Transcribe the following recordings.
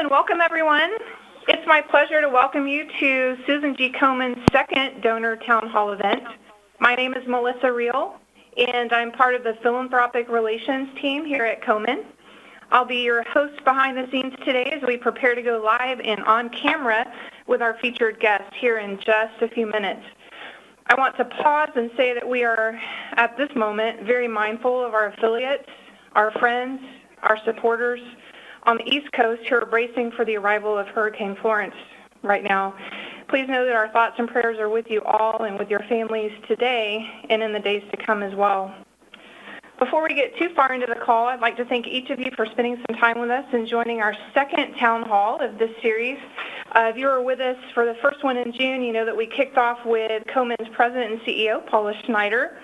and welcome everyone. It's my pleasure to welcome you to Susan G. Komen's second donor town hall event. My name is Melissa Riehl, and I'm part of the Philanthropic Relations team here at Komen. I'll be your host behind the scenes today as we prepare to go live and on camera with our featured guest here in just a few minutes. I want to pause and say that we are, at this moment, very mindful of our affiliates, our friends, our supporters on the East Coast who are bracing for the arrival of Hurricane Florence right now. Please know that our thoughts and prayers are with you all and with your families today and in the days to come as well. Before we get too far into the call, I'd like to thank each of you for spending some time with us and joining our second town hall of this series. If you were with us for the first one in June, you know that we kicked off with Komen's President and CEO, Paula Schneider.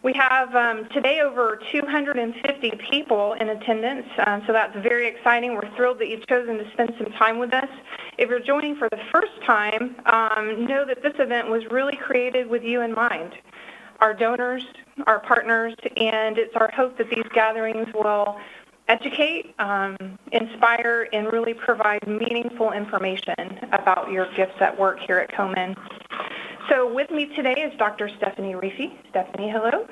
We have today over 250 people in attendance, so that's very exciting. We're thrilled that you've chosen to spend some time with us. If you're joining for the first time, know that this event was really created with you in mind, our donors, our partners, and it's our hope that these gatherings will educate, inspire, and really provide meaningful information about your gifts at work here at Komen. So with me today is Dr. Stephanie Riehl. Stephanie, hello.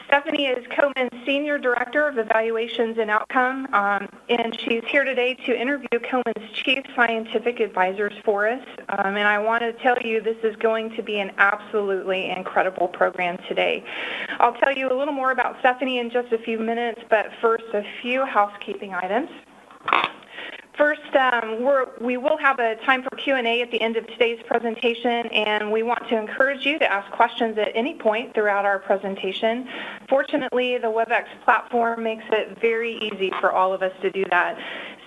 Stephanie is Komen's Senior Director of Evaluations and Outcome, and she's here today to interview Komen's Chief Scientific Advisors for us. And I want to tell you this is going to be an absolutely incredible program today. I'll tell you a little more about Stephanie in just a few minutes, but first a few housekeeping items. First, we will have a time for Q&A at the end of today's presentation, and we want to encourage you to ask questions at any point throughout our presentation. Fortunately, the WebEx platform makes it very easy for all of us to do that.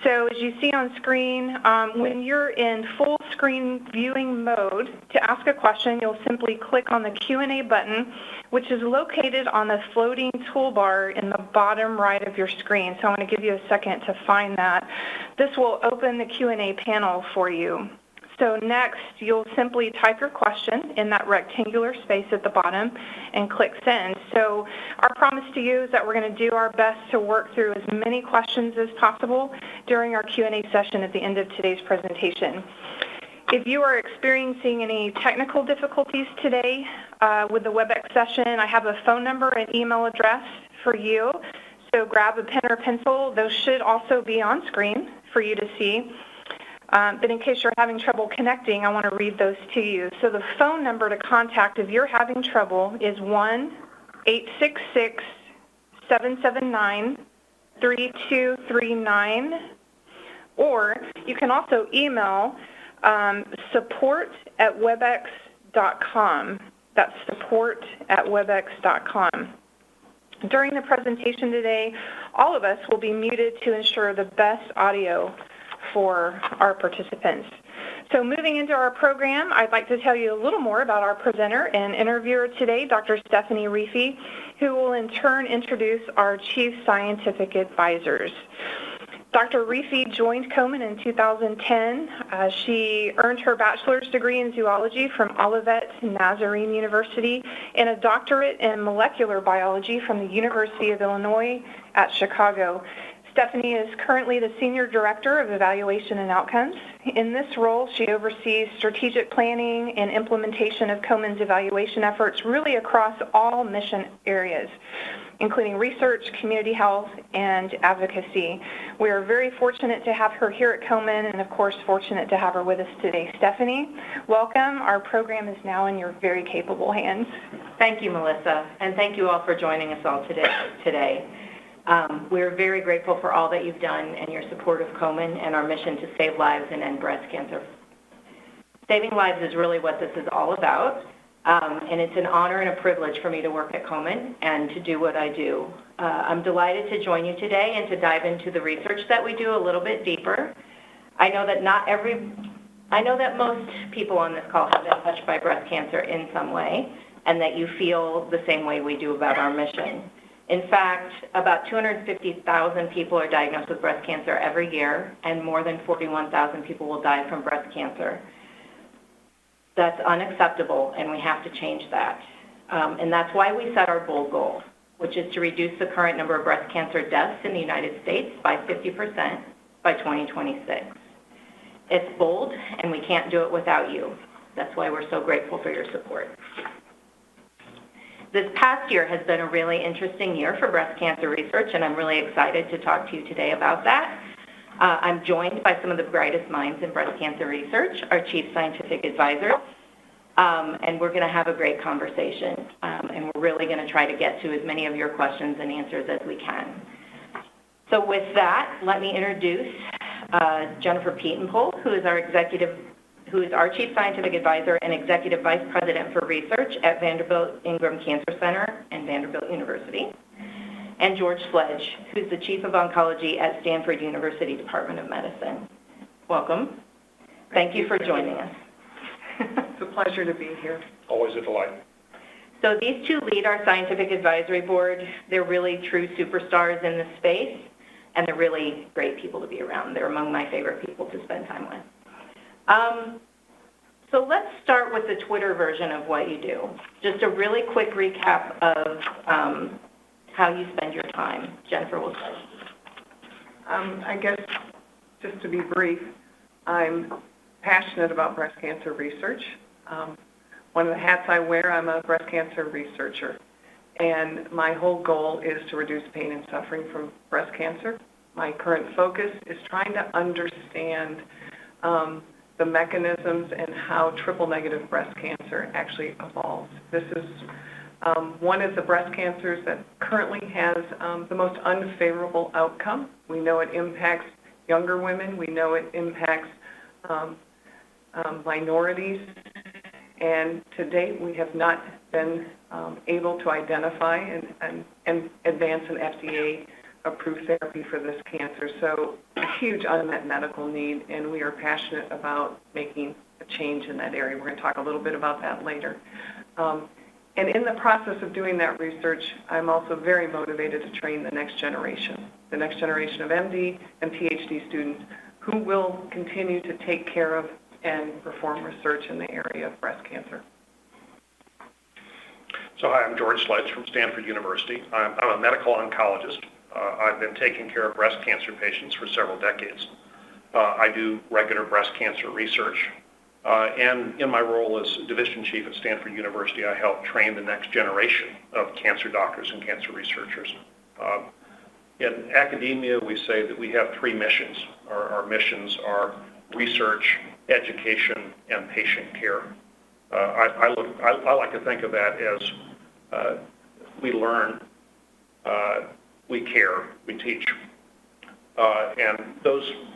So as you see on screen, when you're in full screen viewing mode, to ask a question, you'll simply click on the Q&A button, which is located on the floating toolbar in the bottom right of your screen. So I want to give you a second to find that. This will open the Q&A panel for you. So next, you'll simply type your question in that rectangular space at the bottom and click send. So our promise to you is that we're going to do our best to work through as many questions as possible during our Q&A session at the end of today's presentation. If you are experiencing any technical difficulties today with the WebEx session, I have a phone number and email address for you. So grab a pen or pencil. Those should also be on screen for you to see. But in case you're having trouble connecting, I want to read those to you. So the phone number to contact if you're having trouble is 1-866-779-3239. Or you can also email support@webex.com. That's support@webex.com. During the presentation today, all of us will be muted to ensure the best audio for our participants. So moving into our program, I'd like to tell you a little more about our presenter and interviewer today, Dr. Stephanie Riehl, who will in turn introduce our Chief Scientific Advisors. Dr. Riehl joined Komen in 2010. She earned her bachelor's degree in zoology from Olivet Nazarene University and a doctorate in molecular biology from the University of Illinois at Chicago. Stephanie is currently the Senior Director of Evaluation and Outcomes. In this role, she oversees strategic planning and implementation of Komen's evaluation efforts really across all mission areas, including research, community health, and advocacy. We are very fortunate to have her here at Komen and, of course, fortunate to have her with us today. Stephanie, welcome. Our program is now in your very capable hands. Thank you, Melissa, and thank you all for joining us all today. We're very grateful for all that you've done and your support of Komen and our mission to save lives and end breast cancer. Saving lives is really what this is all about, and it's an honor and a privilege for me to work at Komen and to do what I do. I'm delighted to join you today and to dive into the research that we do a little bit deeper. I know that most people on this call have been touched by breast cancer in some way, and that you feel the same way we do about our mission. In fact, about 250,000 people are diagnosed with breast cancer every year, and more than 41,000 people will die from breast cancer. That's unacceptable, and we have to change that. And that's why we set our bold goal, which is to reduce the current number of breast cancer deaths in the United States by 50% by 2026. It's bold, and we can't do it without you. That's why we're so grateful for your support. This past year has been a really interesting year for breast cancer research, and I'm really excited to talk to you today about that. I'm joined by some of the brightest minds in breast cancer research, our chief scientific advisor, and we're going to have a great conversation, and we're really going to try to get to as many of your questions and answers as we can. So with that, let me introduce Jennifer Pietenpol, who is our Chief Scientific Advisor and Executive Vice President for Research at Vanderbilt Ingram Cancer Center and Vanderbilt University, and George Sledge, who's the Chief of Oncology at Stanford University Department of Medicine. Welcome. Thank you for joining us. It's a pleasure to be here. Always a delight. So these two lead our scientific advisory board. They're really true superstars in this space, and they're really great people to be around. They're among my favorite people to spend time with. So let's start with the Twitter version of what you do. Just a really quick recap of how you spend your time. Jennifer will start. I guess just to be brief, I'm passionate about breast cancer research. One of the hats I wear, I'm a breast cancer researcher. And my whole goal is to reduce pain and suffering from breast cancer. My current focus is trying to understand the mechanisms and how triple-negative breast cancer actually evolves. This is one of the breast cancers that currently has the most unfavorable outcome. We know it impacts younger women. We know it impacts minorities. And to date, we have not been able to identify and advance an FDA-approved therapy for this cancer. So a huge unmet medical need, and we are passionate about making a change in that area. We're going to talk a little bit about that later. And in the process of doing that research, I'm also very motivated to train the next generation of MD and PhD students who will continue to take care of and perform research in the area of breast cancer. So hi, I'm George Sledge from Stanford University. I'm a medical oncologist. I've been taking care of breast cancer patients for several decades. I do regular breast cancer research. And in my role as division chief at Stanford University, I help train the next generation of cancer doctors and cancer researchers. In academia, we say that we have three missions. Our missions are research, education, and patient care. I like to think of that as we learn, we care, we teach. And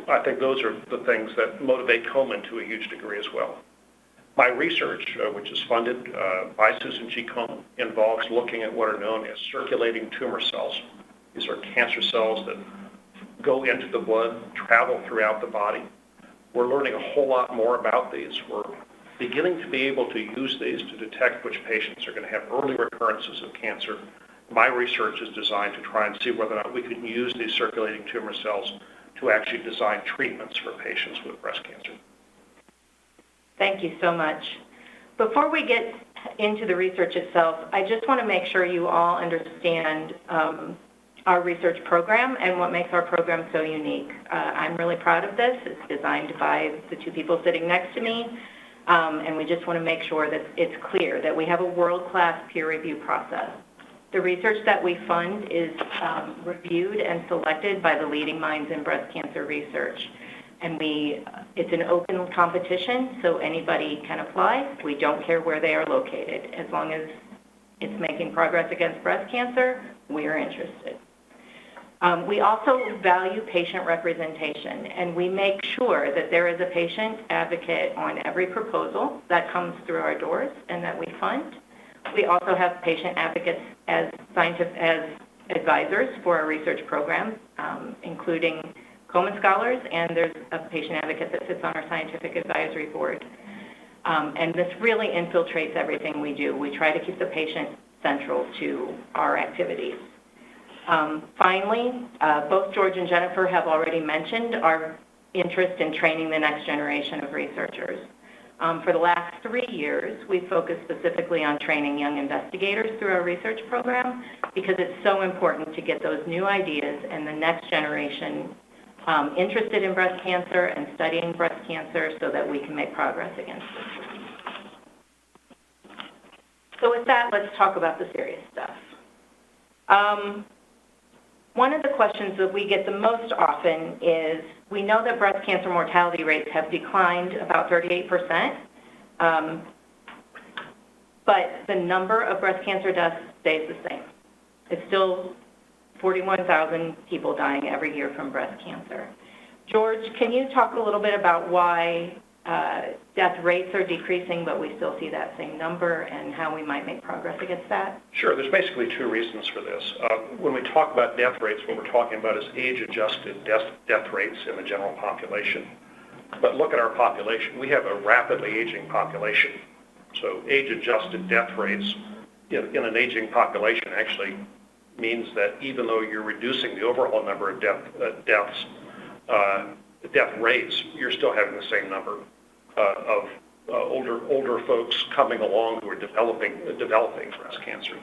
I think those are the things that motivate Komen to a huge degree as well. My research, which is funded by Susan G. Komen, involves looking at what are known as circulating tumor cells. These are cancer cells that go into the blood, travel throughout the body. We're learning a whole lot more about these. We're beginning to be able to use these to detect which patients are going to have early recurrences of cancer. My research is designed to try and see whether or not we can use these circulating tumor cells to actually design treatments for patients with breast cancer. Thank you so much. Before we get into the research itself, I just want to make sure you all understand our research program and what makes our program so unique. I'm really proud of this. It's designed by the two people sitting next to me, and we just want to make sure that it's clear that we have a world-class peer review process. The research that we fund is reviewed and selected by the leading minds in breast cancer research. And it's an open competition, so anybody can apply. We don't care where they are located. As long as it's making progress against breast cancer, we are interested. We also value patient representation, and we make sure that there is a patient advocate on every proposal that comes through our doors and that we fund. We also have patient advocates as advisors for our research program, including Komen scholars, and there's a patient advocate that sits on our scientific advisory board. And this really infiltrates everything we do. We try to keep the patient central to our activities. Finally, both George and Jennifer have already mentioned our interest in training the next generation of researchers. For the last 3 years, we've focused specifically on training young investigators through our research program because it's so important to get those new ideas and the next generation interested in breast cancer and studying breast cancer so that we can make progress against it. So with that, let's talk about the serious stuff. One of the questions that we get the most often is, we know that breast cancer mortality rates have declined about 38%, but the number of breast cancer deaths stays the same. It's still 41,000 people dying every year from breast cancer. George, can you talk a little bit about why death rates are decreasing, but we still see that same number, and how we might make progress against that? Sure. There's basically two reasons for this. When we talk about death rates, what we're talking about is age-adjusted death rates in the general population. But look at our population. We have a rapidly aging population. So age-adjusted death rates in an aging population actually means that even though you're reducing the overall number of death rates, you're still having the same number of older folks coming along who are developing breast cancer.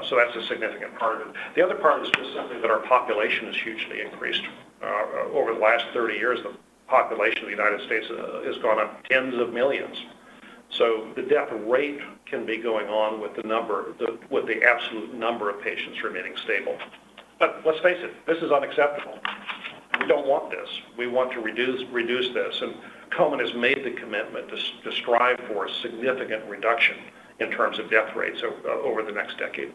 So that's a significant part of it. The other part is just simply that our population has hugely increased. Over the last 30 years, the population of the United States has gone up tens of millions. So the death rate can be going on with the absolute number of patients remaining stable. But let's face it, this is unacceptable. We don't want this. We want to reduce this, and Komen has made the commitment to strive for a significant reduction in terms of death rates over the next decade.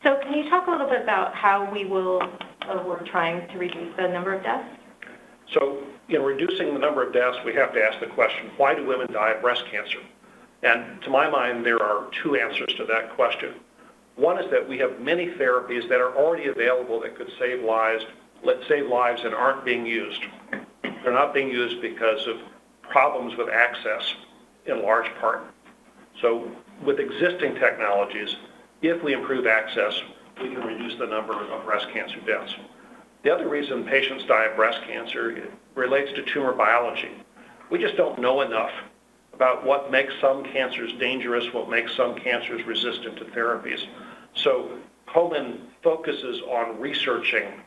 So can you talk a little bit about how we're trying to reduce the number of deaths? So in reducing the number of deaths, we have to ask the question, why do women die of breast cancer? And to my mind, there are two answers to that question. One is that we have many therapies that are already available that could save lives and aren't being used. They're not being used because of problems with access in large part. So with existing technologies, if we improve access, we can reduce the number of breast cancer deaths. The other reason patients die of breast cancer relates to tumor biology. We just don't know enough about what makes some cancers dangerous, what makes some cancers resistant to therapies. So Komen focuses on researching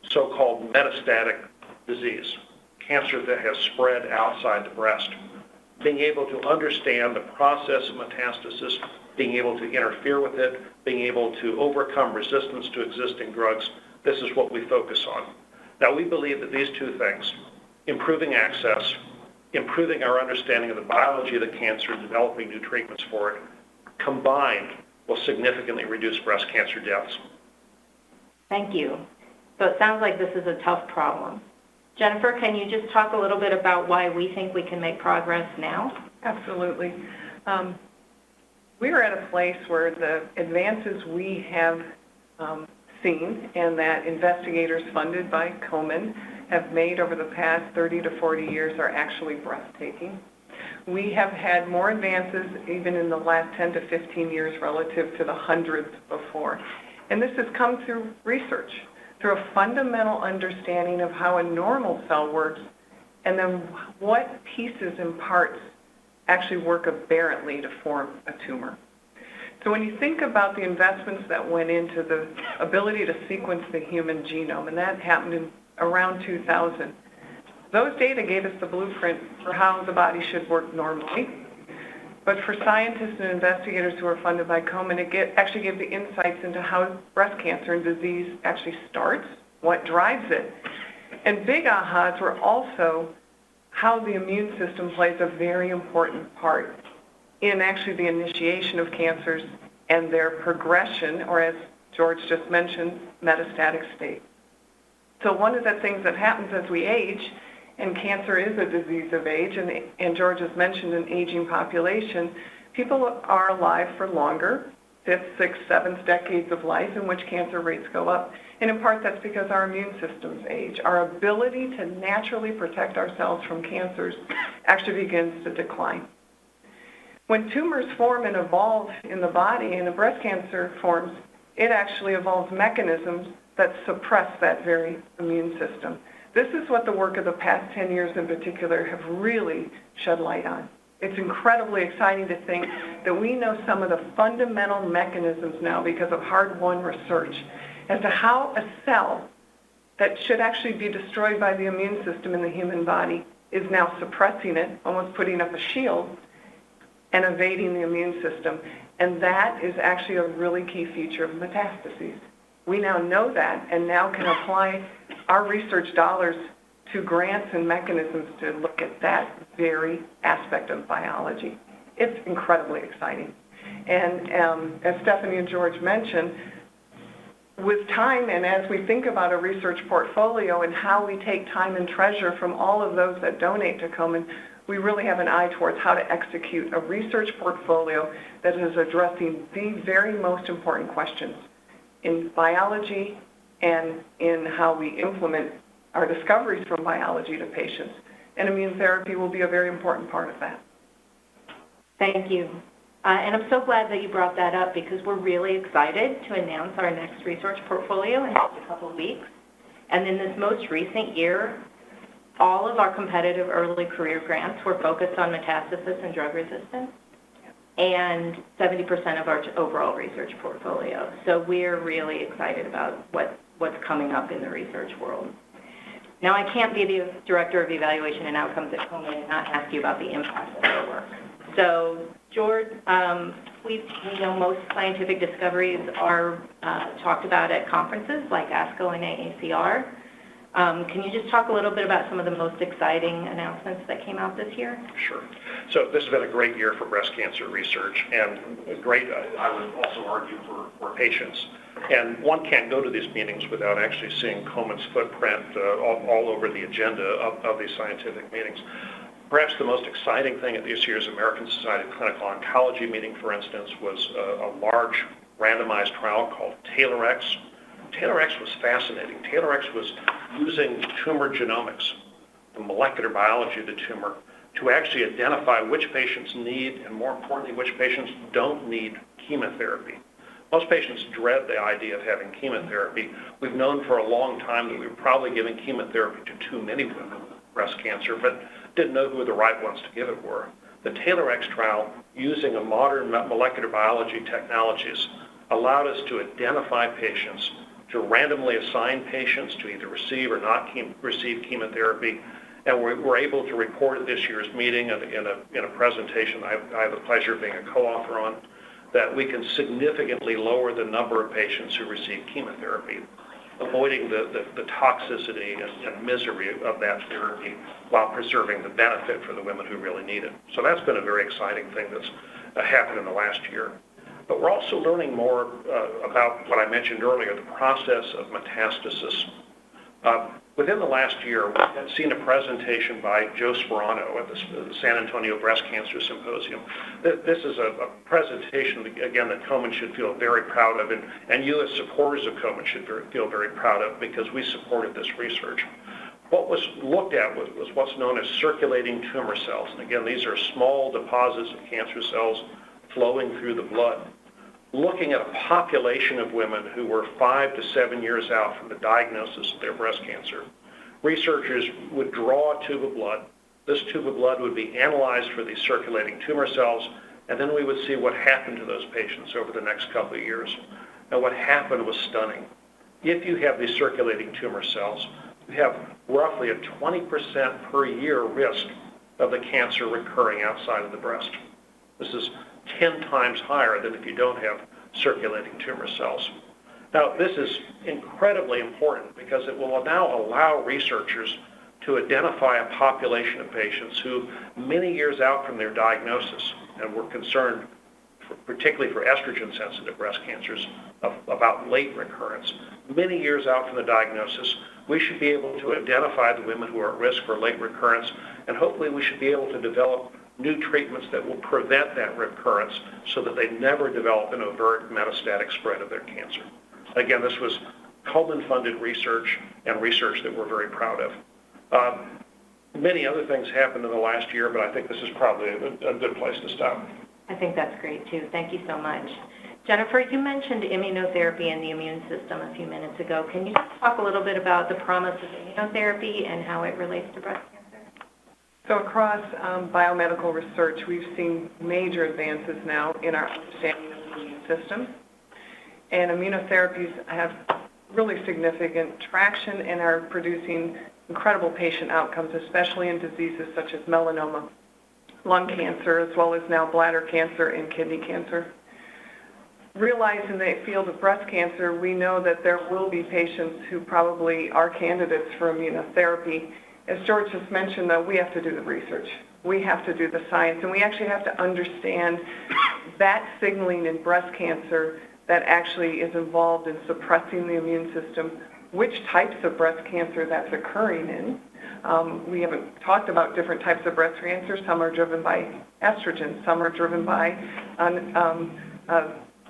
so-called metastatic disease, cancer that has spread outside the breast. Being able to understand the process of metastasis, being able to interfere with it, being able to overcome resistance to existing drugs, this is what we focus on. Now, we believe that these two things, improving access, improving our understanding of the biology of the cancer, developing new treatments for it, combined will significantly reduce breast cancer deaths. Thank you. So it sounds like this is a tough problem. Jennifer, can you just talk a little bit about why we think we can make progress now? Absolutely. We are at a place where the advances we have seen and that investigators funded by Komen have made over the past 30 to 40 years are actually breathtaking. We have had more advances even in the last 10 to 15 years relative to the hundreds before. And this has come through research, through a fundamental understanding of how a normal cell works and then what pieces and parts actually work aberrantly to form a tumor. So when you think about the investments that went into the ability to sequence the human genome, and that happened in around 2000, those data gave us the blueprint for how the body should work normally. But for scientists and investigators who are funded by Komen, it actually gave the insights into how breast cancer and disease actually starts, what drives it. And big ahas were also how the immune system plays a very important part in actually the initiation of cancers and their progression, or as George just mentioned, metastatic state. So one of the things that happens as we age, and cancer is a disease of age, and George has mentioned an aging population, people are alive for longer, 5th, 6th, 7th decades of life in which cancer rates go up. And in part that's because our immune systems age. Our ability to naturally protect ourselves from cancers actually begins to decline. When tumors form and evolve in the body and a breast cancer forms, it actually evolves mechanisms that suppress that very immune system. This is what the work of the past 10 years in particular have really shed light on. It's incredibly exciting to think that we know some of the fundamental mechanisms now because of hard-won research as to how a cell that should actually be destroyed by the immune system in the human body is now suppressing it, almost putting up a shield and evading the immune system. And that is actually a really key feature of metastases. We now know that and now can apply our research dollars to grants and mechanisms to look at that very aspect of biology. It's incredibly exciting. And as Stephanie and George mentioned, with time and as we think about a research portfolio and how we take time and treasure from all of those that donate to Komen, we really have an eye towards how to execute a research portfolio that is addressing the very most important questions in biology and in how we implement our discoveries from biology to patients. And immunotherapy will be a very important part of that. Thank you. And I'm so glad that you brought that up because we're really excited to announce our next research portfolio in just a couple of weeks. And in this most recent year, all of our competitive early career grants were focused on metastasis and drug resistance, and 70% of our overall research portfolio. So we're really excited about what's coming up in the research world. Now, I can't be the Director of Evaluation and Outcomes at Komen and not ask you about the impact of our work. So, George, we know most scientific discoveries are talked about at conferences like ASCO and AACR. Can you just talk a little bit about some of the most exciting announcements that came out this year? Sure. So this has been a great year for breast cancer research, and great, I would also argue, for patients. And one can't go to these meetings without actually seeing Komen's footprint all over the agenda of these scientific meetings. Perhaps the most exciting thing at this year's American Society of Clinical Oncology meeting, for instance, was a large randomized trial called TAILORx. TAILORx was fascinating. TAILORx was using tumor genomics, the molecular biology of the tumor, to actually identify which patients need, and more importantly, which patients don't need chemotherapy. Most patients dread the idea of having chemotherapy. We've known for a long time that we were probably giving chemotherapy to too many women with breast cancer, but didn't know who the right ones to give it were. The TAILORx trial, using a modern molecular biology technologies, allowed us to identify patients, to randomly assign patients to either receive or not receive chemotherapy, and we're able to report at this year's meeting in a presentation I have the pleasure of being a co-author on, that we can significantly lower the number of patients who receive chemotherapy, avoiding the toxicity and misery of that therapy while preserving the benefit for the women who really need it. So that's been a very exciting thing that's happened in the last year. But we're also learning more about what I mentioned earlier, the process of metastasis. Within the last year, we've seen a presentation by Joe Sperano at the San Antonio Breast Cancer Symposium. This is a presentation, again, that Komen should feel very proud of, and you as supporters of Komen should feel very proud of, because we supported this research. What was looked at was what's known as circulating tumor cells. And again, these are small deposits of cancer cells flowing through the blood. Looking at a population of women who were 5 to 7 years out from the diagnosis of their breast cancer, researchers would draw a tube of blood. This tube of blood would be analyzed for these circulating tumor cells, and then we would see what happened to those patients over the next couple of years. Now, what happened was stunning. If you have these circulating tumor cells, you have roughly a 20% per year risk of the cancer recurring outside of the breast. This is 10 times higher than if you don't have circulating tumor cells. Now, this is incredibly important because it will now allow researchers to identify a population of patients who, many years out from their diagnosis, and we're concerned, particularly for estrogen-sensitive breast cancers, about late recurrence. Many years out from the diagnosis, we should be able to identify the women who are at risk for late recurrence, and hopefully we should be able to develop new treatments that will prevent that recurrence so that they never develop an overt metastatic spread of their cancer. Again, this was Komen-funded research and research that we're very proud of. Many other things happened in the last year, but I think this is probably a good place to stop. I think that's great, too. Thank you so much. Jennifer, you mentioned immunotherapy and the immune system a few minutes ago. Can you talk a little bit about the promise of immunotherapy and how it relates to breast cancer? So across biomedical research, we've seen major advances now in our understanding of the immune system. And immunotherapies have really significant traction and are producing incredible patient outcomes, especially in diseases such as melanoma, lung cancer, as well as now bladder cancer and kidney cancer. Realize in the field of breast cancer, we know that there will be patients who probably are candidates for immunotherapy. As George just mentioned, though, we have to do the research. We have to do the science, and we actually have to understand that signaling in breast cancer that actually is involved in suppressing the immune system, which types of breast cancer that's occurring in. We haven't talked about different types of breast cancer. Some are driven by estrogen. Some are driven by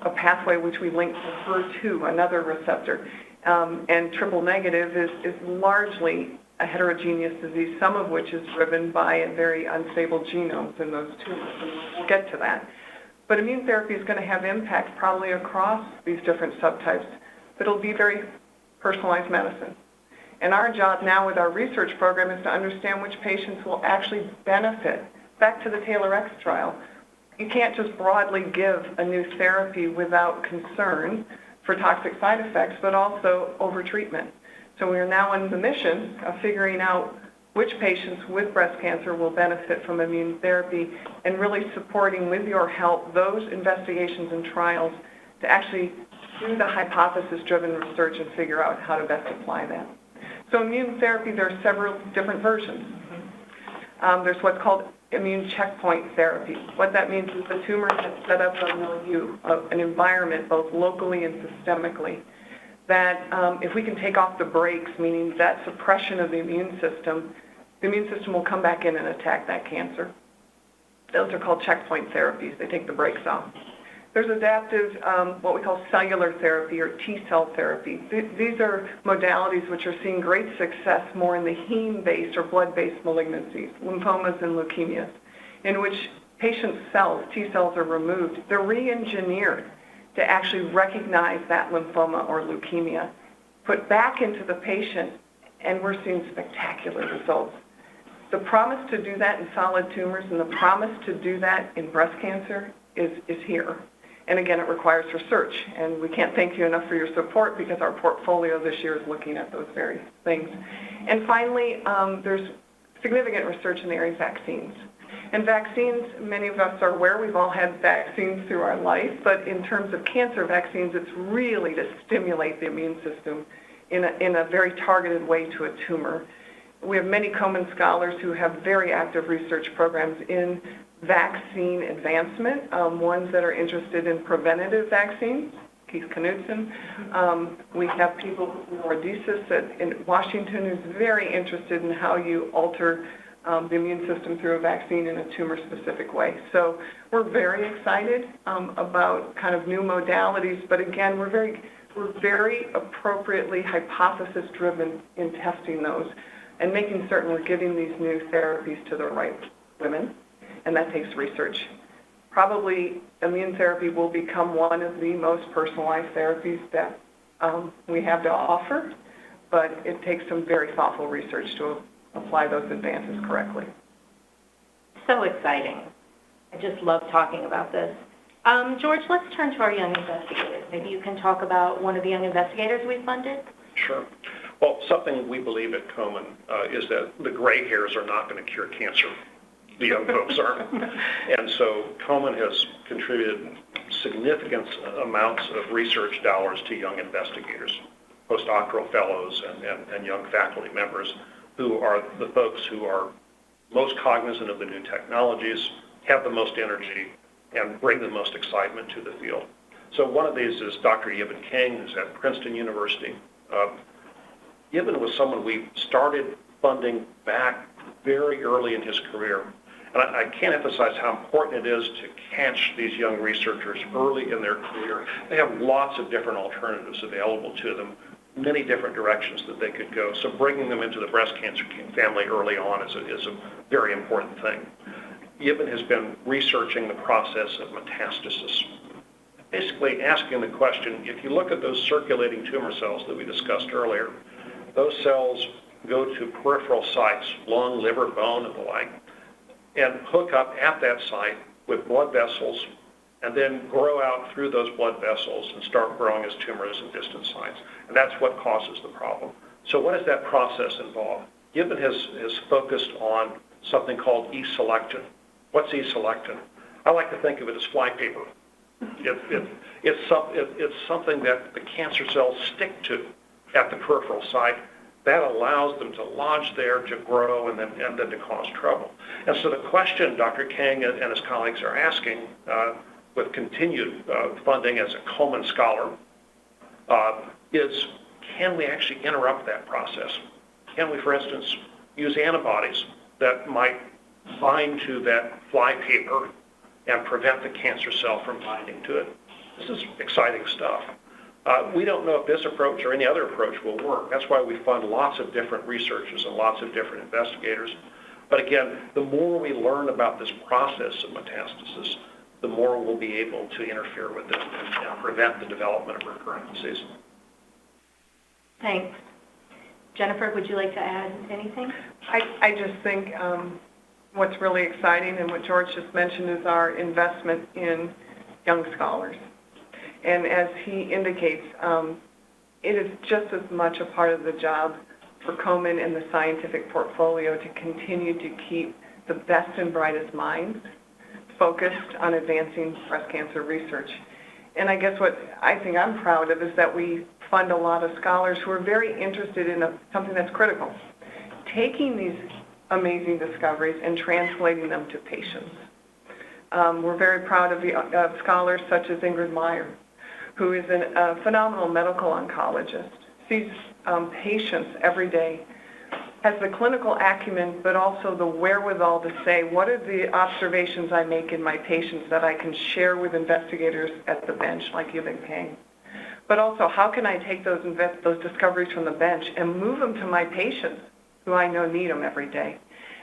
a pathway which we link to HER2, another receptor. And triple negative is largely a heterogeneous disease, some of which is driven by a very unstable genomes in those tumors, and we'll get to that. But immune therapy is going to have impact probably across these different subtypes, but it'll be very personalized medicine. And our job now with our research program is to understand which patients will actually benefit. Back to the TAILOR-X trial. You can't just broadly give a new therapy without concern for toxic side effects, but also overtreatment. So we are now on the mission of figuring out which patients with breast cancer will benefit from immune therapy and really supporting, with your help, those investigations and trials to actually do the hypothesis-driven research and figure out how to best apply that. So immune therapy, there are several different versions. There's what's called immune checkpoint therapy. What that means is the tumor has set up a milieu, an environment, both locally and systemically, that if we can take off the brakes, meaning that suppression of the immune system will come back in and attack that cancer. Those are called checkpoint therapies. They take the brakes off. There's adaptive, what we call cellular therapy or T-cell therapy. These are modalities which are seeing great success more in the heme-based or blood-based malignancies, lymphomas and leukemias, in which patient cells, T-cells, are removed. They're re-engineered to actually recognize that lymphoma or leukemia, put back into the patient, and we're seeing spectacular results. The promise to do that in solid tumors and the promise to do that in breast cancer is here. And again, it requires research, and we can't thank you enough for your support because our portfolio this year is looking at those very things. And finally, there's significant research in the area of vaccines. And vaccines, many of us are aware, we've all had vaccines through our life, but in terms of cancer vaccines, it's really to stimulate the immune system in a very targeted way to a tumor. We have many Komen scholars who have very active research programs in vaccine advancement, ones that are interested in preventative vaccines, Keith Knudsen. We have people who are Desis in Washington who's very interested in how you alter the immune system through a vaccine in a tumor-specific way. So we're very excited about kind of new modalities, but again, we're very appropriately hypothesis-driven in testing those and making certain we're giving these new therapies to the right women, and that takes research. Probably immune therapy will become one of the most personalized therapies that we have to offer, but it takes some very thoughtful research to apply those advances correctly. So exciting. I just love talking about this. George, let's turn to our young investigators. Maybe you can talk about one of the young investigators we funded? Sure. Well, something we believe at Komen is that the gray hairs are not going to cure cancer. The young folks are. And so Komen has contributed significant amounts of research dollars to young investigators, postdoctoral fellows, and young faculty members who are the folks who are most cognizant of the new technologies, have the most energy, and bring the most excitement to the field. So one of these is Dr. Yvonne Cain, who's at Princeton University. Yvonne was someone we started funding back very early in his career. And I can't emphasize how important it is to catch these young researchers early in their career. They have lots of different alternatives available to them, many different directions that they could go. So bringing them into the breast cancer family early on is a very important thing. Yvonne has been researching the process of metastasis, basically asking the question, if you look at those circulating tumor cells that we discussed earlier, those cells go to peripheral sites, lung, liver, bone, and the like, and hook up at that site with blood vessels and then grow out through those blood vessels and start growing as tumors and distant sites. And that's what causes the problem. So what does that process involve? Gibbon has focused on something called E-selectin. What's E-selectin? I like to think of it as flypaper. It's something that the cancer cells stick to at the peripheral site. That allows them to lodge there, to grow, and then to cause trouble. And so the question Dr. Cain and his colleagues are asking, with continued funding as a Komen scholar, is can we actually interrupt that process? Can we, for instance, use antibodies that might bind to that flypaper and prevent the cancer cell from binding to it? This is exciting stuff. We don't know if this approach or any other approach will work. That's why we fund lots of different researchers and lots of different investigators. But again, the more we learn about this process of metastasis, the more we'll be able to interfere with it and prevent the development of recurrent disease. Thanks. Jennifer, would you like to add anything? I just think what's really exciting and what George just mentioned is our investment in young scholars. And as he indicates, it is just as much a part of the job for Komen and the scientific portfolio to continue to keep the best and brightest minds focused on advancing breast cancer research. And I guess what I think I'm proud of is that we fund a lot of scholars who are very interested in something that's critical, taking these amazing discoveries and translating them to patients. We're very proud of scholars such as Ingrid Meyer, who is a phenomenal medical oncologist, sees patients every day, has the clinical acumen, but also the wherewithal to say, what are the observations I make in my patients that I can share with investigators at the bench, like Yvonne Cain? But also, how can I take those discoveries from the bench and move them to my patients who I know need them every day?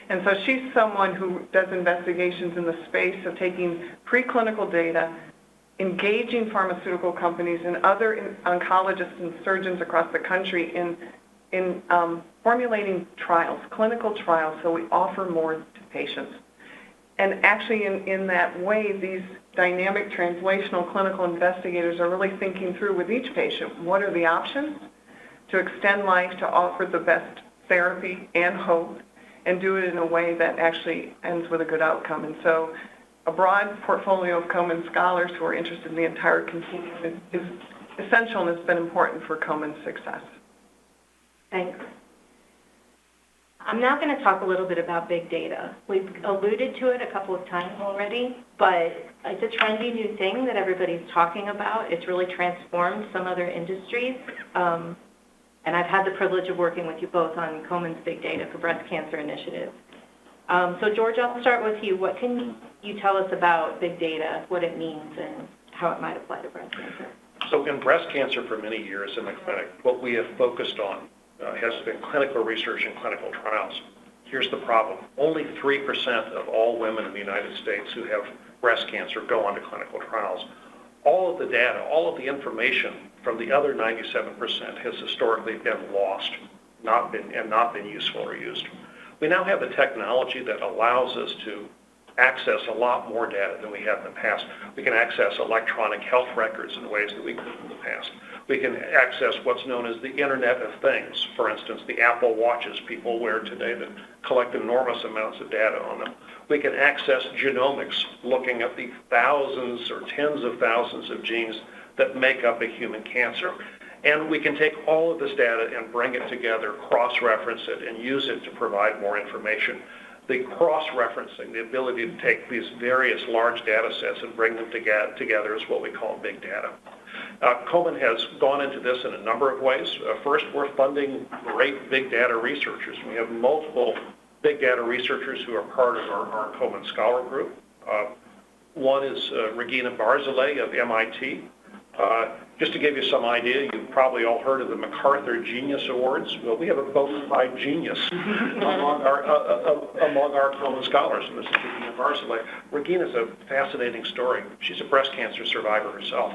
And so she's someone who does investigations in the space of taking preclinical data, engaging pharmaceutical companies and other oncologists and surgeons across the country in formulating trials, clinical trials, so we offer more to patients. And actually in that way, these dynamic translational clinical investigators are really thinking through with each patient, what are the options to extend life, to offer the best therapy and hope, and do it in a way that actually ends with a good outcome. And so a broad portfolio of Komen scholars who are interested in the entire continuum is essential and has been important for Komen's success. Thanks. I'm now going to talk a little bit about big data. We've alluded to it a couple of times already, but it's a trendy new thing that everybody's talking about. It's really transformed some other industries. And I've had the privilege of working with you both on Komen's Big Data for Breast Cancer Initiative. So George, I'll start with you. What can you tell us about big data, what it means, and how it might apply to breast cancer? So in breast cancer for many years in the clinic, what we have focused on has been clinical research and clinical trials. Here's the problem. Only 3% of all women in the United States who have breast cancer go on to clinical trials. All of the data, all of the information from the other 97% has historically been lost, not been useful or used. We now have the technology that allows us to access a lot more data than we had in the past. We can access electronic health records in ways that we couldn't in the past. We can access what's known as the Internet of Things. For instance, the Apple Watches people wear today that collect enormous amounts of data on them. We can access genomics, looking at the thousands or tens of thousands of genes that make up a human cancer. And we can take all of this data and bring it together, cross-reference it, and use it to provide more information. The cross-referencing, the ability to take these various large data sets and bring them together is what we call big data. Komen has gone into this in a number of ways. First, we're funding great big data researchers. We have multiple big data researchers who are part of our Komen Scholar Group. One is Regina Barzilay of MIT. Just to give you some idea, you've probably all heard of the MacArthur Genius Awards. Well, we have a bona fide genius among our Komen scholars, and this is Regina Barzilay. Regina's a fascinating story. She's a breast cancer survivor herself.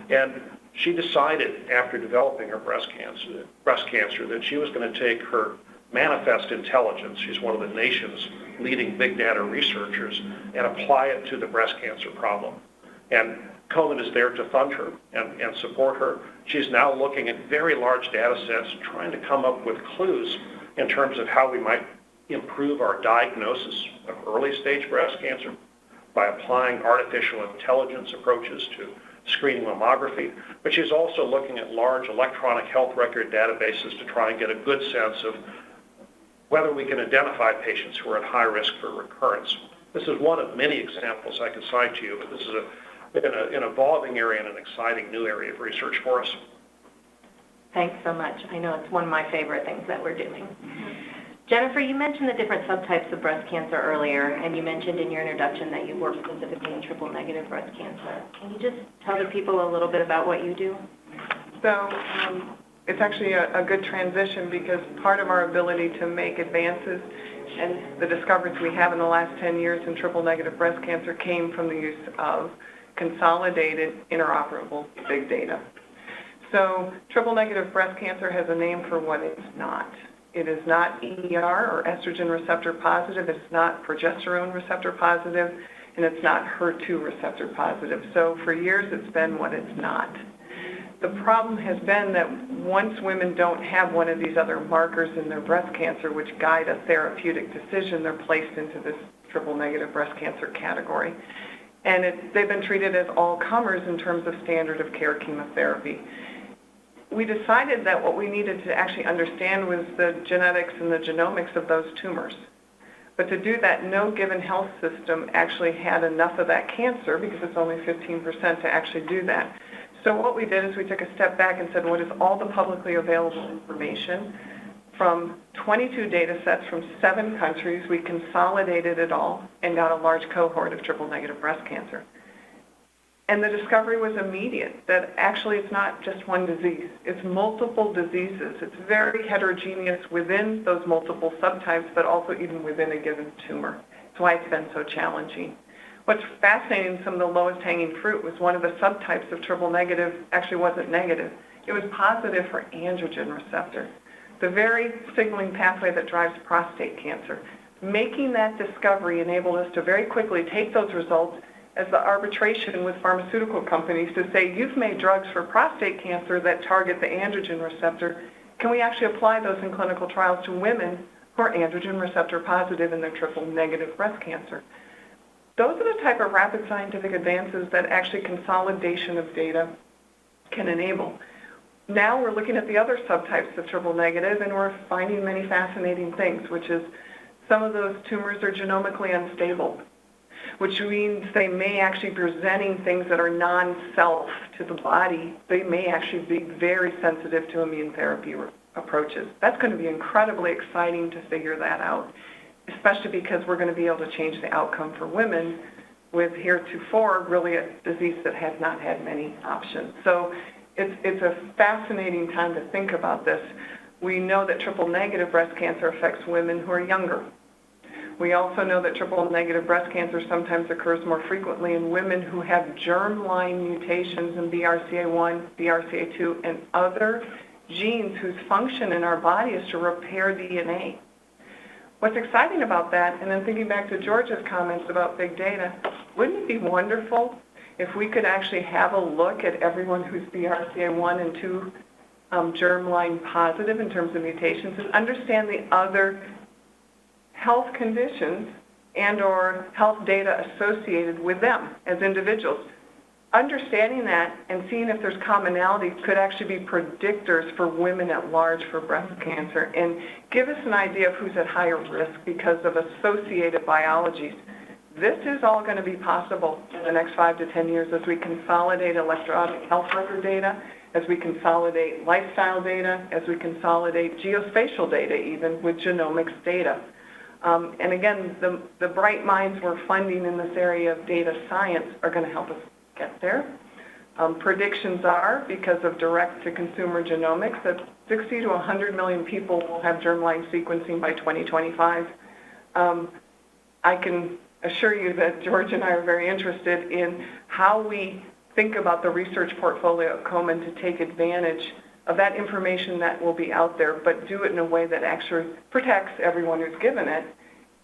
And she decided after developing her breast cancer that she was going to take her manifest intelligence, she's one of the nation's leading big data researchers, and apply it to the breast cancer problem. And Komen is there to fund her and support her. She's now looking at very large data sets, trying to come up with clues in terms of how we might improve our diagnosis of early-stage breast cancer by applying artificial intelligence approaches to screening mammography. But she's also looking at large electronic health record databases to try and get a good sense of whether we can identify patients who are at high risk for recurrence. This is one of many examples I could cite to you, but this is an evolving area and an exciting new area of research for us. Thanks so much. I know it's one of my favorite things that we're doing. Jennifer, you mentioned the different subtypes of breast cancer earlier, and you mentioned in your introduction that you work specifically in triple-negative breast cancer. Can you just tell the people a little bit about what you do? So it's actually a good transition because part of our ability to make advances and the discoveries we have in the last 10 years in triple-negative breast cancer came from the use of consolidated interoperable big data. So triple-negative breast cancer has a name for what it's not. It is not ER or estrogen receptor positive, it's not progesterone receptor positive, and it's not HER2 receptor positive. So for years it's been what it's not. The problem has been that once women don't have one of these other markers in their breast cancer which guide a therapeutic decision, they're placed into this triple-negative breast cancer category. And they've been treated as all comers in terms of standard of care chemotherapy. We decided that what we needed to actually understand was the genetics and the genomics of those tumors. But to do that, no given health system actually had enough of that cancer, because it's only 15%, to actually do that. So what we did is we took a step back and said, what is all the publicly available information from 22 data sets from 7 countries? We consolidated it all and got a large cohort of triple-negative breast cancer. And the discovery was immediate, that actually it's not just one disease, it's multiple diseases. It's very heterogeneous within those multiple subtypes, but also even within a given tumor. That's why it's been so challenging. What's fascinating, some of the lowest hanging fruit was one of the subtypes of triple negative actually wasn't negative. It was positive for androgen receptor, the very signaling pathway that drives prostate cancer. Making that discovery enabled us to very quickly take those results as the arbitration with pharmaceutical companies to say, you've made drugs for prostate cancer that target the androgen receptor. Can we actually apply those in clinical trials to women who are androgen receptor positive in their triple negative breast cancer? Those are the type of rapid scientific advances that actually consolidation of data can enable. Now we're looking at the other subtypes of triple negative, and we're finding many fascinating things, which is some of those tumors are genomically unstable, which means they may actually be presenting things that are non-self to the body. They may actually be very sensitive to immune therapy approaches. That's going to be incredibly exciting to figure that out, especially because we're going to be able to change the outcome for women with heretofore really a disease that has not had many options. So it's a fascinating time to think about this. We know that triple-negative breast cancer affects women who are younger. We also know that triple-negative breast cancer sometimes occurs more frequently in women who have germline mutations in BRCA1, BRCA2, and other genes whose function in our body is to repair DNA. What's exciting about that, and then thinking back to George's comments about big data, wouldn't it be wonderful if we could actually have a look at everyone who's BRCA1 and 2 germline positive in terms of mutations and understand the other health conditions and or health data associated with them as individuals. Understanding that and seeing if there's commonality could actually be predictors for women at large for breast cancer and give us an idea of who's at higher risk because of associated biologies. This is all going to be possible in the next 5 to 10 years as we consolidate electronic health record data, as we consolidate lifestyle data, as we consolidate geospatial data even with genomics data. And again, the bright minds we're funding in this area of data science are going to help us get there. Predictions are, because of direct-to-consumer genomics, that 60 to 100 million people will have germline sequencing by 2025. I can assure you that George and I are very interested in how we think about the research portfolio at Komen to take advantage of that information that will be out there, but do it in a way that actually protects everyone who's given it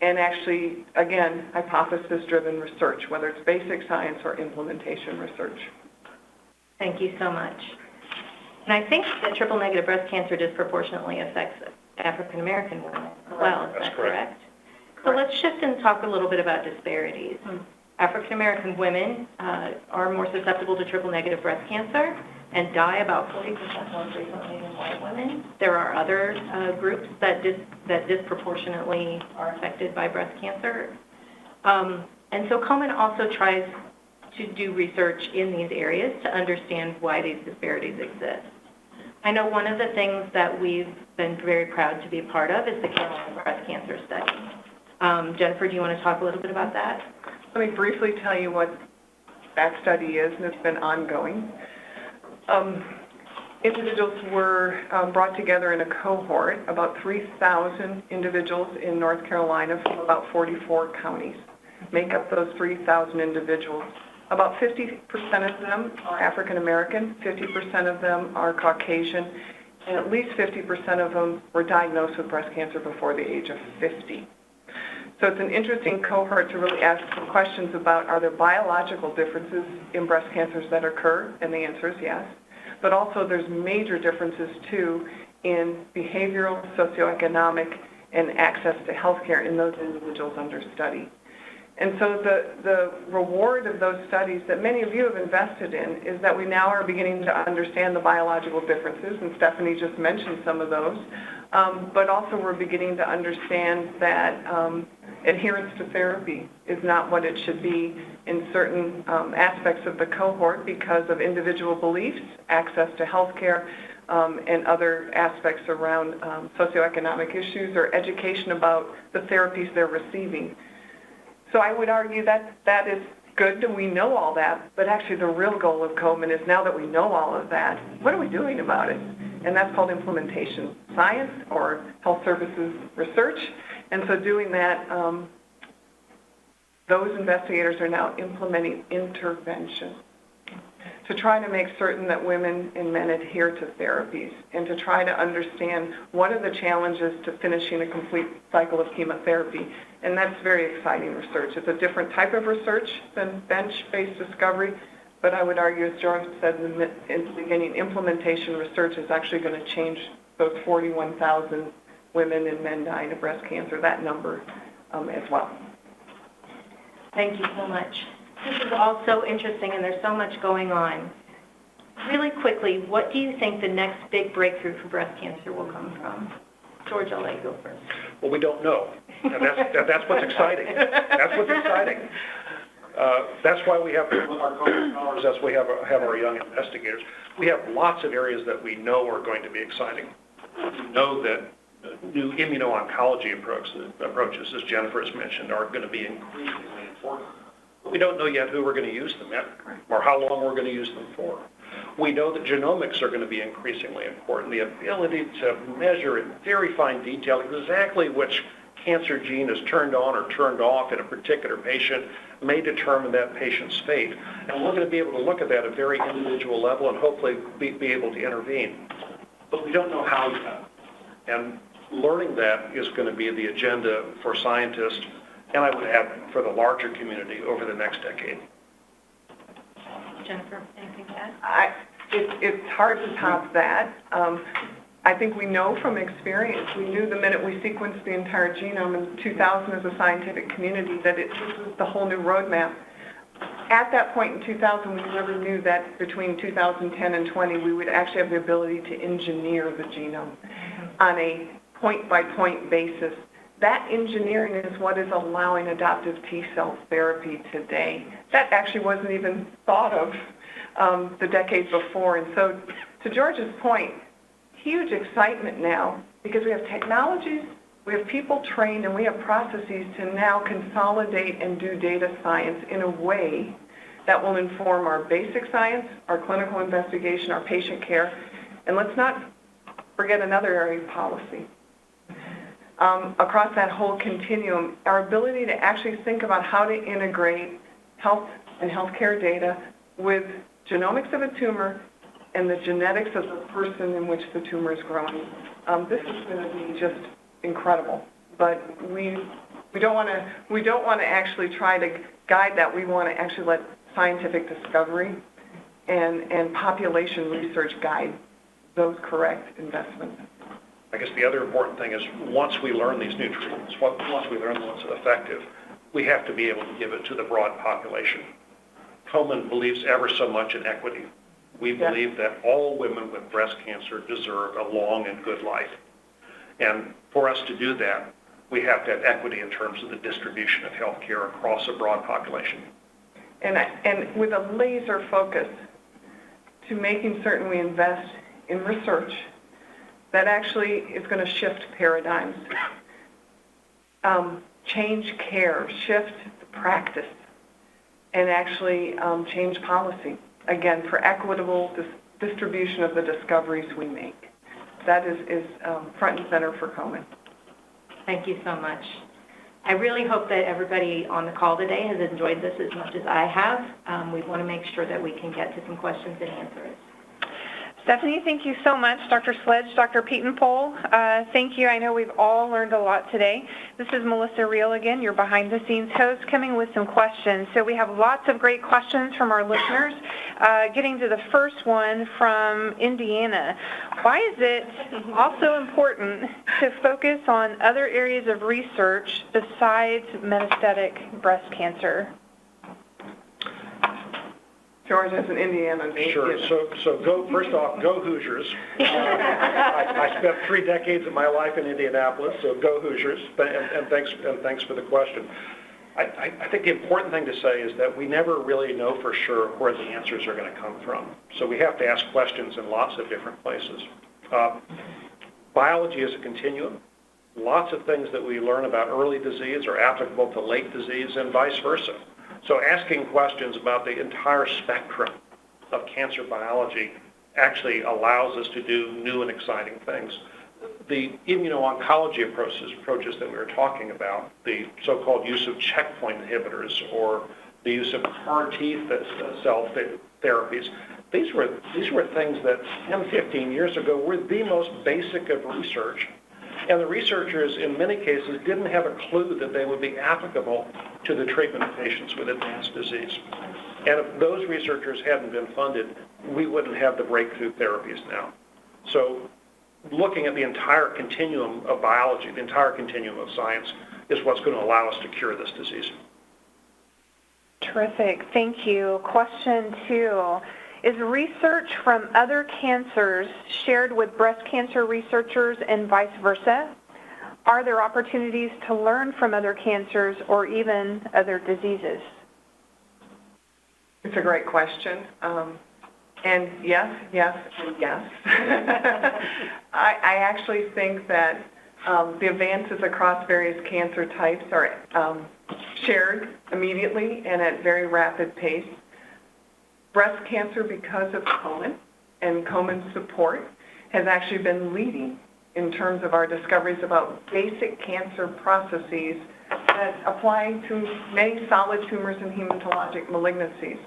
and actually, again, hypothesis-driven research, whether it's basic science or implementation research. Thank you so much. And I think that triple-negative breast cancer disproportionately affects African American women as well. Is that correct? So let's shift and talk a little bit about disparities. African American women are more susceptible to triple-negative breast cancer and die about 40% more frequently than white women. There are other groups that disproportionately are affected by breast cancer. And so Komen also tries to do research in these areas to understand why these disparities exist. I know one of the things that we've been very proud to be a part of is the Carolina Breast Cancer Study. Jennifer, do you want to talk a little bit about that? Let me briefly tell you what that study is, and it's been ongoing. Individuals were brought together in a cohort, about 3,000 individuals in North Carolina from about 44 counties make up those 3,000 individuals. About 50% of them are African American, 50% of them are Caucasian, and at least 50% of them were diagnosed with breast cancer before the age of 50. So it's an interesting cohort to really ask some questions about, are there biological differences in breast cancers that occur? And the answer is yes. But also there's major differences too in behavioral, socioeconomic, and access to healthcare in those individuals under study. And so the reward of those studies that many of you have invested in is that we now are beginning to understand the biological differences, and Stephanie just mentioned some of those, but also we're beginning to understand that adherence to therapy is not what it should be in certain aspects of the cohort because of individual beliefs, access to healthcare, and other aspects around socioeconomic issues or education about the therapies they're receiving. So I would argue that that is good that we know all that, but actually the real goal of Komen is now that we know all of that, what are we doing about it? And that's called implementation science or health services research. And so doing that, those investigators are now implementing intervention to try to make certain that women and men adhere to therapies and to try to understand what are the challenges to finishing a complete cycle of chemotherapy. And that's very exciting research. It's a different type of research than bench-based discovery, but I would argue, as George said in the beginning, implementation research is actually going to change those 41,000 women and men dying of breast cancer, that number as well. Thank you so much. This is all so interesting, and there's so much going on. Really quickly, what do you think the next big breakthrough for breast cancer will come from? George, I'll let you go first. Well, we don't know, and that's what's exciting. That's what's exciting. That's why we have our Komen scholars, that's why we have our young investigators. We have lots of areas that we know are going to be exciting. We know that new immuno-oncology approaches, as Jennifer has mentioned, are going to be increasingly important. We don't know yet who we're going to use them at or how long we're going to use them for. We know that genomics are going to be increasingly important. The ability to measure in very fine detail exactly which cancer gene is turned on or turned off in a particular patient may determine that patient's fate. And we're going to be able to look at that at a very individual level and hopefully be able to intervene. But we don't know how yet. And learning that is going to be the agenda for scientists, and I would add for the larger community over the next decade. Jennifer, anything to add? It's hard to top that. I think we know from experience, we knew the minute we sequenced the entire genome in 2000 as a scientific community that this was the whole new roadmap. At that point in 2000, we never knew that between 2010 and 20, we would actually have the ability to engineer the genome on a point-by-point basis. That engineering is what is allowing adoptive T-cell therapy today. That actually wasn't even thought of the decades before. And so to George's point, huge excitement now because we have technologies, we have people trained, and we have processes to now consolidate and do data science in a way that will inform our basic science, our clinical investigation, our patient care, and let's not forget another area of policy. Across that whole continuum, our ability to actually think about how to integrate health and healthcare data with genomics of a tumor and the genetics of the person in which the tumor is growing. This is going to be just incredible. But we We don't want to actually try to guide that. We want to actually let scientific discovery and population research guide those correct investments. I guess the other important thing is once we learn these new treatments, once we learn what's effective, we have to be able to give it to the broad population. Komen believes ever so much in equity. We believe that all women with breast cancer deserve a long and good life. And for us to do that, we have to have equity in terms of the distribution of health care across a broad population. And with a laser focus to making certain we invest in research that actually is going to shift paradigms, change care, shift the practice, and actually change policy, again, for equitable distribution of the discoveries we make. That is front and center for Komen. Thank you so much. I really hope that everybody on the call today has enjoyed this as much as I have. We want to make sure that we can get to some questions and answers. Stephanie, thank you so much. Dr. Sledge, Dr. Pietenpol, thank you. I know we've all learned a lot today. This is Melissa Riehl again, your behind-the-scenes host, coming with some questions. So we have lots of great questions from our listeners. Getting to the first one from Indiana. Why is it also important to focus on other areas of research besides metastatic breast cancer? George is an Indiana native. Sure. So go, first off, go Hoosiers. I spent 3 decades of my life in Indianapolis, so go Hoosiers. And thanks for the question. I think the important thing to say is that we never really know for sure where the answers are going to come from. So we have to ask questions in lots of different places. Biology is a continuum. Lots of things that we learn about early disease are applicable to late disease and vice versa. So asking questions about the entire spectrum of cancer biology actually allows us to do new and exciting things. The immuno-oncology approaches that we were talking about, the so-called use of checkpoint inhibitors or the use of CAR T cell therapies, these were things that 10, 15 years ago were the most basic of research. And the researchers, in many cases, didn't have a clue that they would be applicable to the treatment of patients with advanced disease. And if those researchers hadn't been funded, we wouldn't have the breakthrough therapies now. So looking at the entire continuum of biology, the entire continuum of science, is what's going to allow us to cure this disease. Terrific. Thank you. Question 2. Is research from other cancers shared with breast cancer researchers and vice versa? Are there opportunities to learn from other cancers or even other diseases? It's a great question. And yes, and yes. I actually think that the advances across various cancer types are shared immediately and at very rapid pace. Breast cancer, because of Komen and Komen's support, has actually been leading in terms of our discoveries about basic cancer processes that apply to many solid tumors and hematologic malignancies.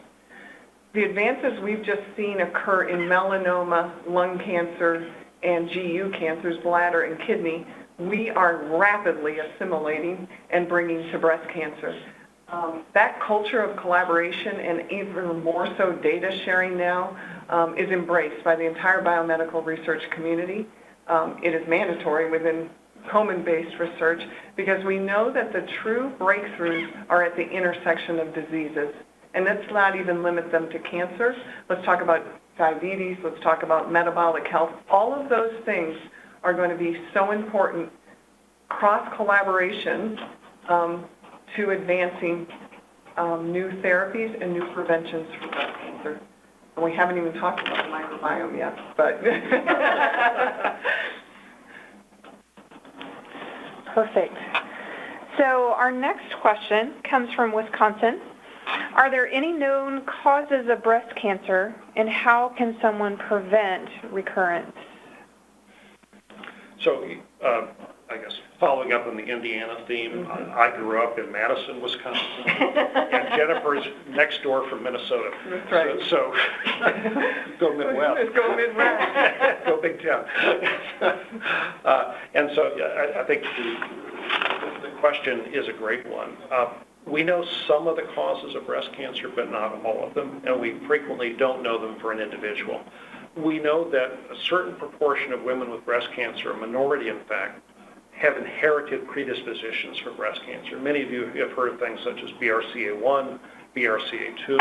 The advances we've just seen occur in melanoma, lung cancer, and GU cancers, bladder and kidney, we are rapidly assimilating and bringing to breast cancer. That culture of collaboration and even more so data sharing now is embraced by the entire biomedical research community. It is mandatory within Komen-based research because we know that the true breakthroughs are at the intersection of diseases. And let's not even limit them to cancer. Let's talk about diabetes. Let's talk about metabolic health. All of those things are going to be so important cross-collaboration to advancing new therapies and new preventions for breast cancer. And we haven't even talked about the microbiome yet, but. Perfect. So our next question comes from Wisconsin. Are there any known causes of breast cancer, and how can someone prevent recurrence? So, I guess following up on the Indiana theme, I grew up in Madison, Wisconsin, and Jennifer's next door from Minnesota. That's right. So go Midwest. Go Midwest. Go Big Ten. And so I think the question is a great one. We know some of the causes of breast cancer, but not all of them, and we frequently don't know them for an individual. We know that a certain proportion of women with breast cancer, a minority in fact, have inherited predispositions for breast cancer. Many of you have heard of things such as BRCA1, BRCA2.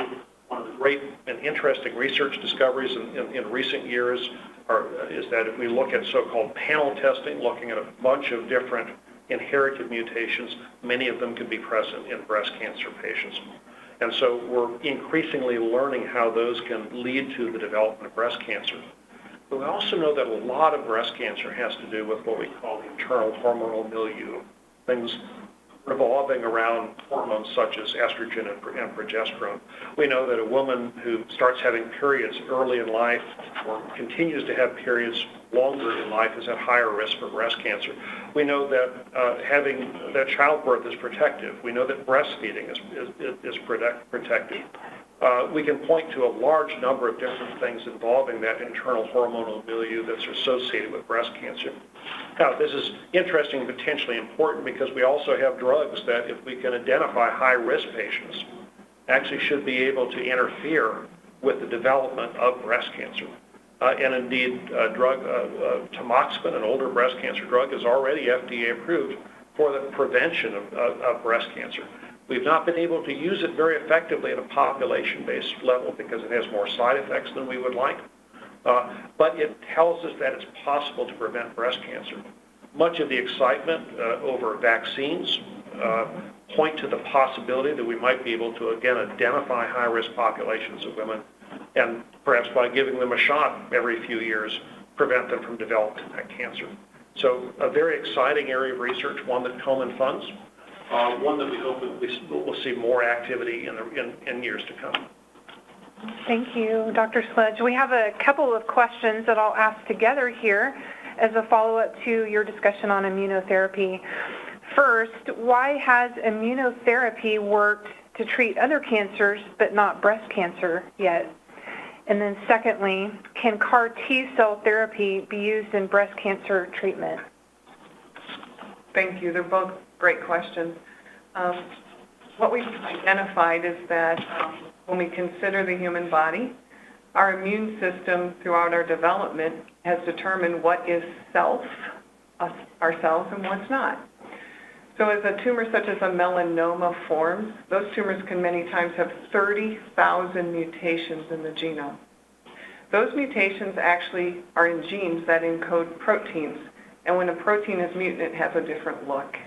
One of the great and interesting research discoveries in recent years is that if we look at so-called panel testing, looking at a bunch of different inherited mutations, many of them can be present in breast cancer patients. And so we're increasingly learning how those can lead to the development of breast cancer. But we also know that a lot of breast cancer has to do with what we call the internal hormonal milieu, things revolving around hormones such as estrogen and progesterone. We know that a woman who starts having periods early in life or continues to have periods longer in life is at higher risk for breast cancer. We know that childbirth is protective. We know that breastfeeding is protective. We can point to a large number of different things involving that internal hormonal milieu that's associated with breast cancer. Now, this is interesting and potentially important because we also have drugs that, if we can identify high-risk patients, actually should be able to interfere with the development of breast cancer. And indeed, tamoxifen, an older breast cancer drug, is already FDA approved for the prevention of breast cancer. We've not been able to use it very effectively at a population-based level because it has more side effects than we would like. But it tells us that it's possible to prevent breast cancer. Much of the excitement over vaccines point to the possibility that we might be able to, again, identify high-risk populations of women and perhaps by giving them a shot every few years, prevent them from developing that cancer. So a very exciting area of research, one that Komen funds, one that we hope we'll see more activity in years to come. Thank you, Dr. Sledge. We have a couple of questions that I'll ask together here as a follow-up to your discussion on immunotherapy. First, why has immunotherapy worked to treat other cancers but not breast cancer yet? And then secondly, can CAR T-cell therapy be used in breast cancer treatment? Thank you. They're both great questions. What we've identified is that when we consider the human body, our immune system throughout our development has determined what is self, ourselves, and what's not. So as a tumor such as a melanoma forms, those tumors can many times have 30,000 mutations in the genome. Those mutations actually are in genes that encode proteins, and when a protein is mutant, it has a different look.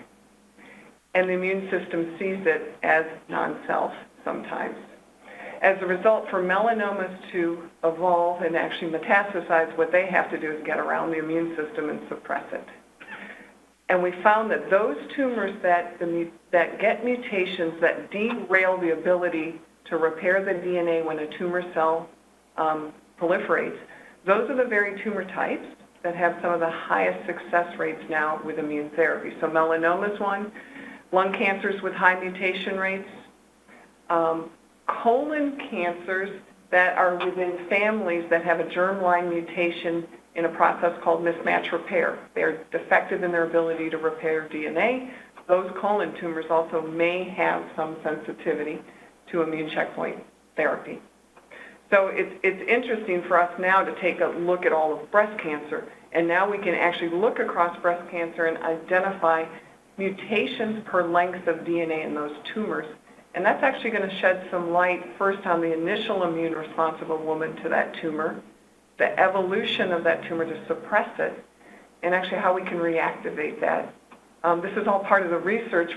And the immune system sees it as non-self sometimes. As a result, for melanomas to evolve and actually metastasize, what they have to do is get around the immune system and suppress it. And we found that those tumors that get mutations that derail the ability to repair the DNA when a tumor cell proliferates, those are the very tumor types that have some of the highest success rates now with immune therapy. So melanoma is one, lung cancers with high mutation rates, colon cancers that are within families that have a germline mutation in a process called mismatch repair. They're defective in their ability to repair DNA. Those colon tumors also may have some sensitivity to immune checkpoint therapy. So it's interesting for us now to take a look at all of breast cancer, and now we can actually look across breast cancer and identify mutations per length of DNA in those tumors. And that's actually going to shed some light first on the initial immune response of a woman to that tumor, the evolution of that tumor to suppress it, and actually how we can reactivate that. This is all part of the research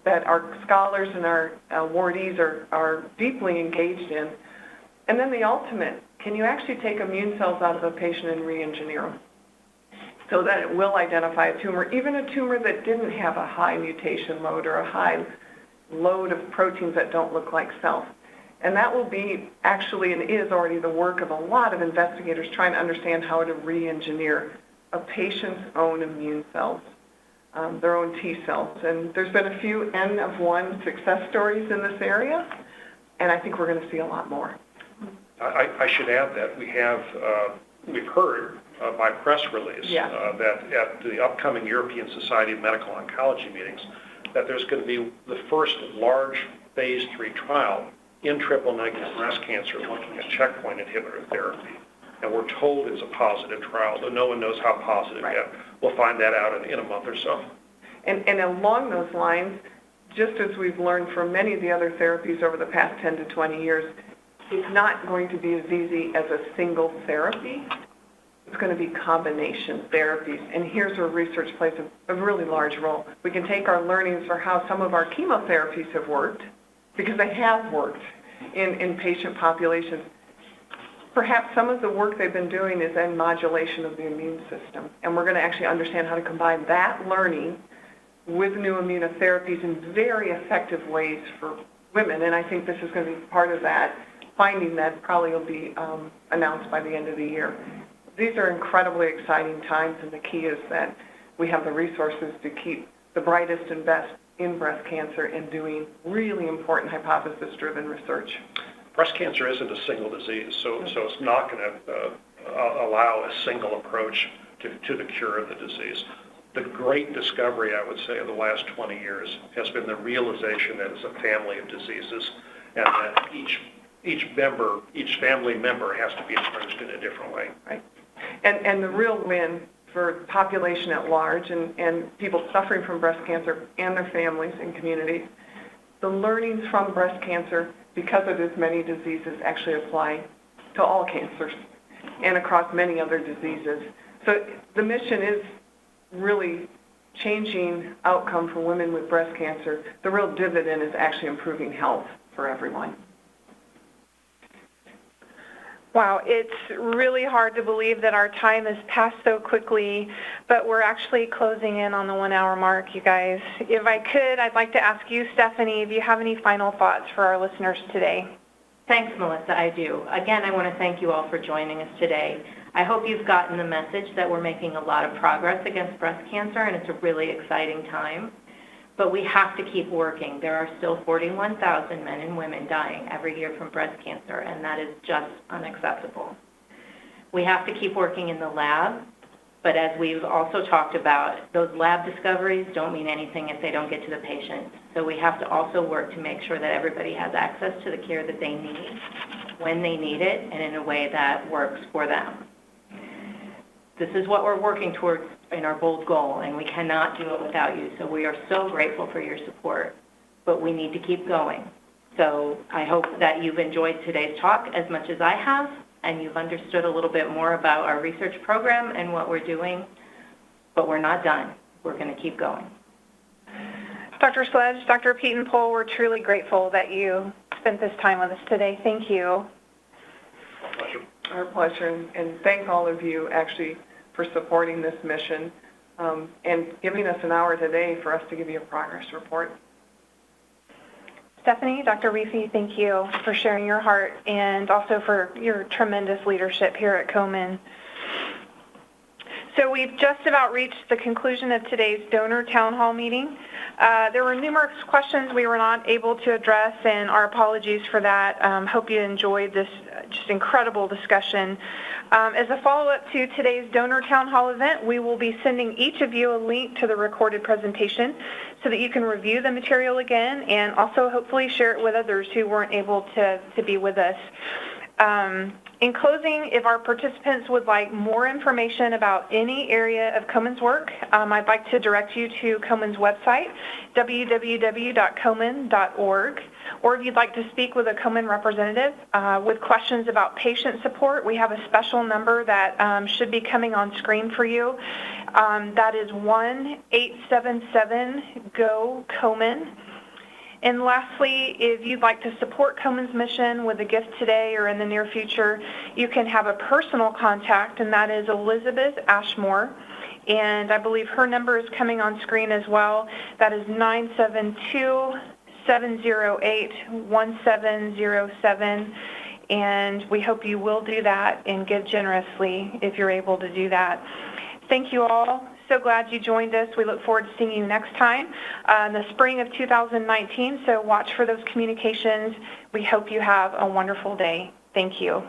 that our scholars and our awardees are deeply engaged in. And then the ultimate, can you actually take immune cells out of a patient and re-engineer them so that it will identify a tumor, even a tumor that didn't have a high mutation load or a high load of proteins that don't look like self. And that will be actually and is already the work of a lot of investigators trying to understand how to re-engineer a patient's own immune cells, their own T cells. And there's been a few N of 1 success stories in this area, and I think we're going to see a lot more. I should add that we've heard by press release that at the upcoming European Society of Medical Oncology meetings, that there's going to be the first large phase 3 trial in triple-negative breast cancer looking at checkpoint inhibitor therapy. And we're told it's a positive trial, though no one knows how positive yet. We'll find that out in a month or so. And along those lines, just as we've learned from many of the other therapies over the past 10 to 20 years, it's not going to be as easy as a single therapy. It's going to be combination therapies. And here's where research plays a really large role. We can take our learnings for how some of our chemotherapies have worked, because they have worked in patient populations. Perhaps some of the work they've been doing is in modulation of the immune system. And we're going to actually understand how to combine that learning with new immunotherapies in very effective ways for women. And I think this is going to be part of that finding that probably will be announced by the end of the year. These are incredibly exciting times, and the key is that we have the resources to keep the brightest and best in breast cancer and doing really important hypothesis-driven research. Breast cancer isn't a single disease, so it's not going to allow a single approach to the cure of the disease. The great discovery, I would say, of the last 20 years has been the realization that it's a family of diseases, and that each family member has to be approached in a different way. Right. And the real win for the population at large and people suffering from breast cancer and their families and communities, the learnings from breast cancer, because of as many diseases, actually apply to all cancers and across many other diseases. So the mission is really changing outcome for women with breast cancer. The real dividend is actually improving health for everyone. Wow, it's really hard to believe that our time has passed so quickly, but we're actually closing in on the 1 hour mark, you guys. If I could, I'd like to ask you, Stephanie, if you have any final thoughts for our listeners today. Thanks, Melissa, I do. Again, I want to thank you all for joining us today. I hope you've gotten the message that we're making a lot of progress against breast cancer, and it's a really exciting time. But we have to keep working. There are still 41,000 men and women dying every year from breast cancer, and that is just unacceptable. We have to keep working in the lab, but as we've also talked about, those lab discoveries don't mean anything if they don't get to the patient. So we have to also work to make sure that everybody has access to the care that they need, when they need it, and in a way that works for them. This is what we're working towards in our bold goal, and we cannot do it without you. So we are so grateful for your support, but we need to keep going. So I hope that you've enjoyed today's talk as much as I have, and you've understood a little bit more about our research program and what we're doing, but we're not done. We're going to keep going. Dr. Sledge, Dr. Pietenpol, we're truly grateful that you spent this time with us today. Thank you. Pleasure. Our pleasure, and thank all of you actually for supporting this mission and giving us an hour today for us to give you a progress report. Stephanie, Dr. Riehl, thank you for sharing your heart and also for your tremendous leadership here at Komen. So we've just about reached the conclusion of today's donor town hall meeting. There were numerous questions we were not able to address, and our apologies for that. Hope you enjoyed this just incredible discussion. As a follow-up to today's donor town hall event, we will be sending each of you a link to the recorded presentation so that you can review the material again and also hopefully share it with others who weren't able to be with us. In closing, if our participants would like more information about any area of Komen's work, I'd like to direct you to Komen's website, www.komen.org, or if you'd like to speak with a Komen representative with questions about patient support, we have a special number that should be coming on screen for you. That is 1-877-GO-KOMEN. And lastly, if you'd like to support Komen's mission with a gift today or in the near future, you can have a personal contact, and that is Elizabeth Ashmore. And I believe her number is coming on screen as well. That is 972-708-1707. And we hope you will do that and give generously if you're able to do that. Thank you all. So glad you joined us. We look forward to seeing you next time in the spring of 2019. So watch for those communications. We hope you have a wonderful day. Thank you.